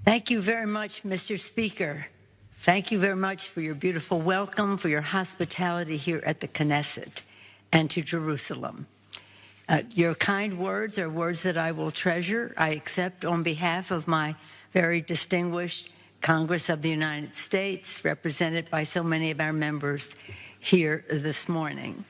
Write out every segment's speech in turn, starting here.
Thank you very much, Mr. Speaker. Thank you very much for your beautiful welcome, for your hospitality here at the Knesset and to Jerusalem. Your kind words are words that I will treasure. I accept on behalf of my very distinguished Congress of the United States, represented by so many of our members here this morning.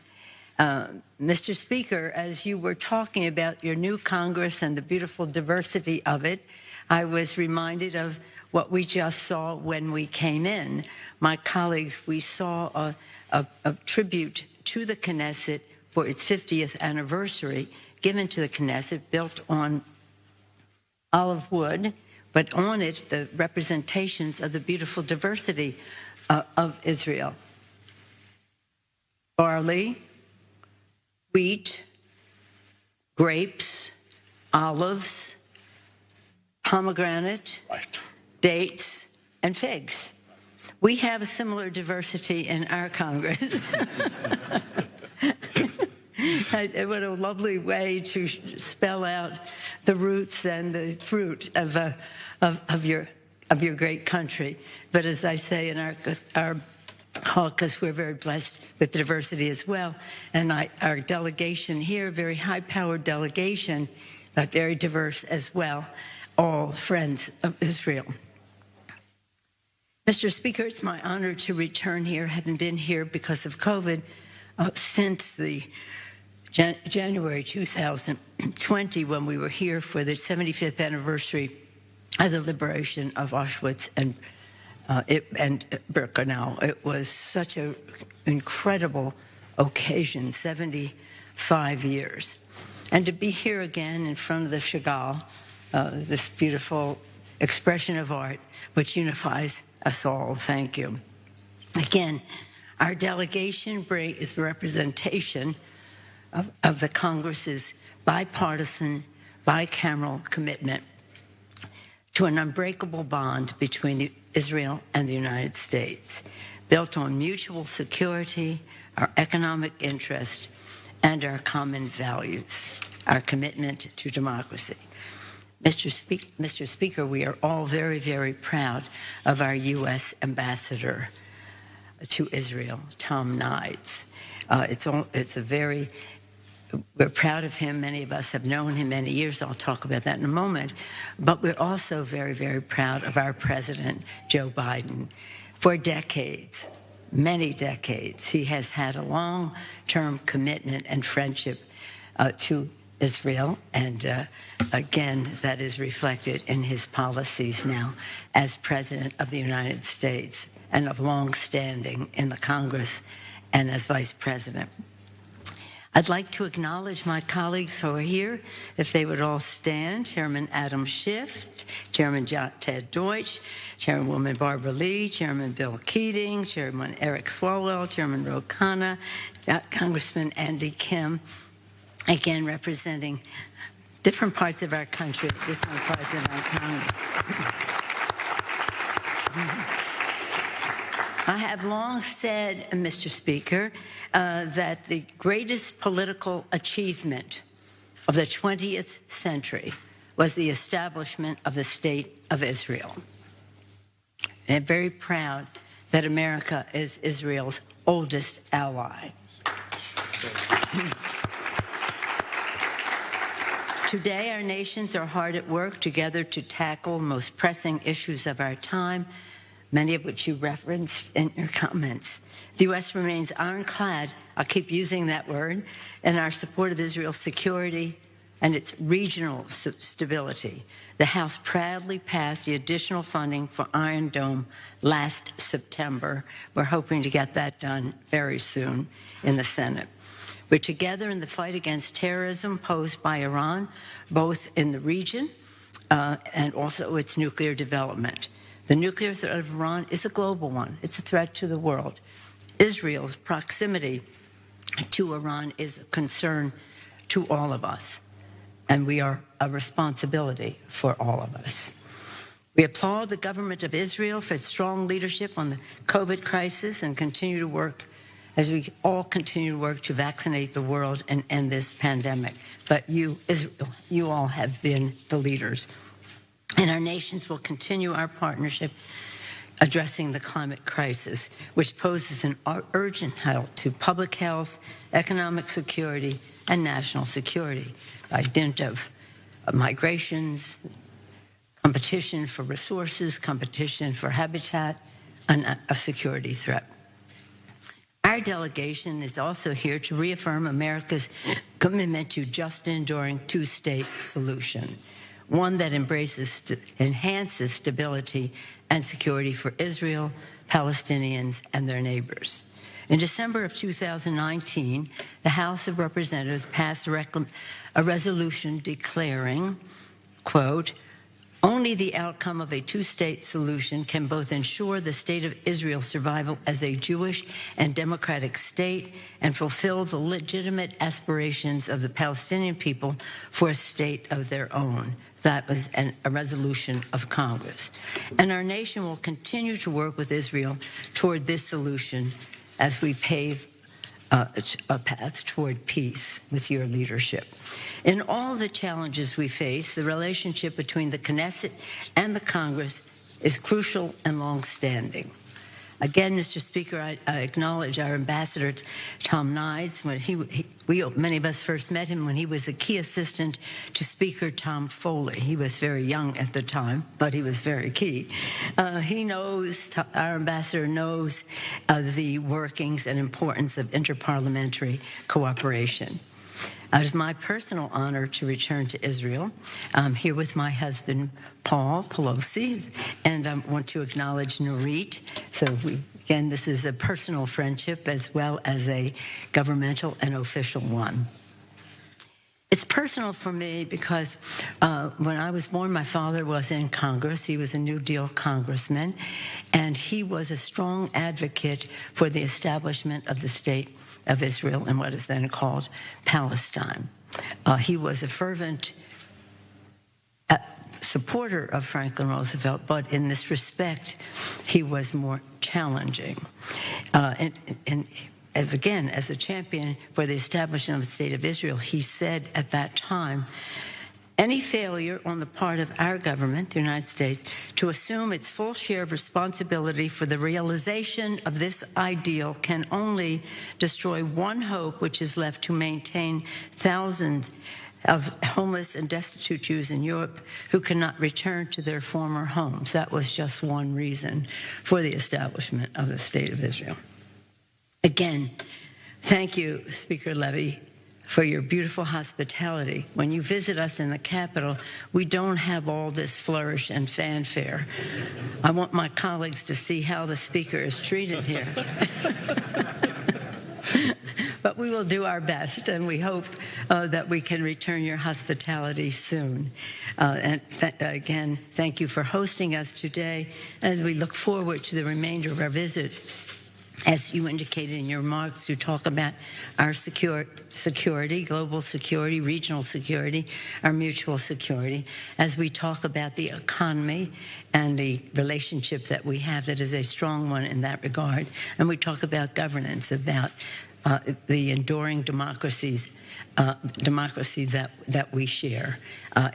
Mr. Speaker, as you were talking about your new Congress and the beautiful diversity of it, I was reminded of what we just saw when we came in. My colleagues, we saw a tribute to the Knesset for its 50th anniversary given to the Knesset, built on olive wood, but on it the representations of the beautiful diversity of Israel. Barley, wheat, grapes, olives, pomegranate, dates, and figs. We have a similar diversity in our Congress. What a lovely way to spell out the roots and the fruit of your great country. But as I say in our caucus, we're very blessed with diversity as well. And our delegation here, very high-powered delegation, but very diverse as well, all friends of Israel. Mr. Speaker, it's my honor to return here, having been here because of COVID since the January 2020, when we were here for the 75th anniversary of the liberation of Auschwitz and Birkenau. It was such an incredible occasion, 75 years. And to be here again in front of the Chagall, this beautiful expression of art, which unifies us all. Thank you. Again, our delegation is the representation of the Congress's bipartisan, bicameral commitment to an unbreakable bond between Israel and the United States, built on mutual security, our economic interest, and our common values, our commitment to democracy. Mr. Speaker, we are all very, very proud of our U.S. ambassador to Israel, Tom Nides. We're proud of him. Many of us have known him many years. I'll talk about that in a moment. But we're also very, very proud of our president, Joe Biden. For decades, many decades, he has had a long-term commitment and friendship to Israel. And again, that is reflected in his policies now as President of the United States and of long standing in the Congress and as Vice President. I'd like to acknowledge my colleagues who are here, if they would all stand. Chairman Adam Schiff, Chairman Ted Deutsch, Chairwoman Barbara Lee, Chairman Bill Keating, Chairman Eric Swalwell, Chairman Ro Khanna, Congressman Andy Kim, again representing different parts of our country, different parts of our Congress. I have long said, Mr. Speaker, that the greatest political achievement of the 20th century was the establishment of the State of Israel. And I'm very proud that America is Israel's oldest ally. Today, our nations are hard at work together to tackle the most pressing issues of our time, many of which you referenced in your comments. The U.S. remains ironclad, I'll keep using that word, in our support of Israel's security and its regional stability. The House proudly passed the additional funding for Iron Dome last September. We're hoping to get that done very soon in the Senate. We're together in the fight against terrorism posed by Iran, both in the region and also its nuclear development. The nuclear threat of Iran is a global one. It's a threat to the world. Israel's proximity to Iran is a concern to all of us, and we are a responsibility for all of us. We applaud the government of Israel for its strong leadership on the COVID crisis and continue to work as we all continue to work to vaccinate the world and end this pandemic. But you, Israel, you all have been the leaders. And our nations will continue our partnership addressing the climate crisis, which poses an urgent threat to public health, economic security, and national security by dint of migrations, competition for resources, competition for habitat, and a security threat. Our delegation is also here to reaffirm America's commitment to just and enduring two-state solution, one that enhances stability and security for Israel, Palestinians, and their neighbors. In December of 2019, the House of Representatives passed a resolution declaring, quote, "Only the outcome of a two-state solution can both ensure the state of Israel's survival as a Jewish and democratic state and fulfill the legitimate aspirations of the Palestinian people for a state of their own." That was a resolution of Congress. And our nation will continue to work with Israel toward this solution as we pave a path toward peace with your leadership. In all the challenges we face, the relationship between the Knesset and the Congress is crucial and long-standing. Again, Mr. Speaker, I acknowledge our ambassador, Tom Nides. When many of us first met him when he was a key assistant to Speaker Tom Foley. He was very young at the time, but he was very key. Our ambassador knows the workings and importance of interparliamentary cooperation. It is my personal honor to return to Israel. I'm here with my husband, Paul Pelosi, and I want to acknowledge Nurit. So again, this is a personal friendship as well as a governmental and official one. It's personal for me because when I was born, my father was in Congress. He was a New Deal congressman, and he was a strong advocate for the establishment of the state of Israel and what is then called Palestine. He was a fervent supporter of Franklin Roosevelt, but in this respect, he was more challenging. And as a champion for the establishment of the state of Israel, he said at that time, any failure on the part of our government, the United States, to assume its full share of responsibility for the realization of this ideal can only destroy one hope which is left to maintain thousands of homeless and destitute Jews in Europe who cannot return to their former homes. That was just one reason for the establishment of the State of Israel. Again, thank you, Speaker Levy, for your beautiful hospitality. When you visit us in the Capitol, we don't have all this flourish and fanfare. I want my colleagues to see how the Speaker is treated here. But we will do our best, and we hope that we can return your hospitality soon. Again, thank you for hosting us today as we look forward to the remainder of our visit, as you indicated in your remarks, to talk about our security, global security, regional security, our mutual security, as we talk about the economy and the relationship that we have that is a strong one in that regard. And we talk about governance, about the enduring democracy that we share.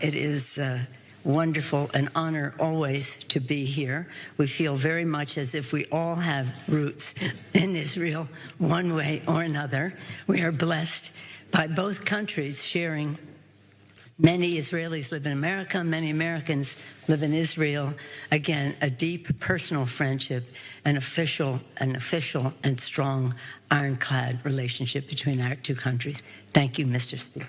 It is wonderful, an honor always to be here. We feel very much as if we all have roots in Israel one way or another. We are blessed by both countries sharing. Many Israelis live in America, many Americans live in Israel. Again, a deep personal friendship, an official and strong ironclad relationship between our two countries. Thank you, Mr. Speaker.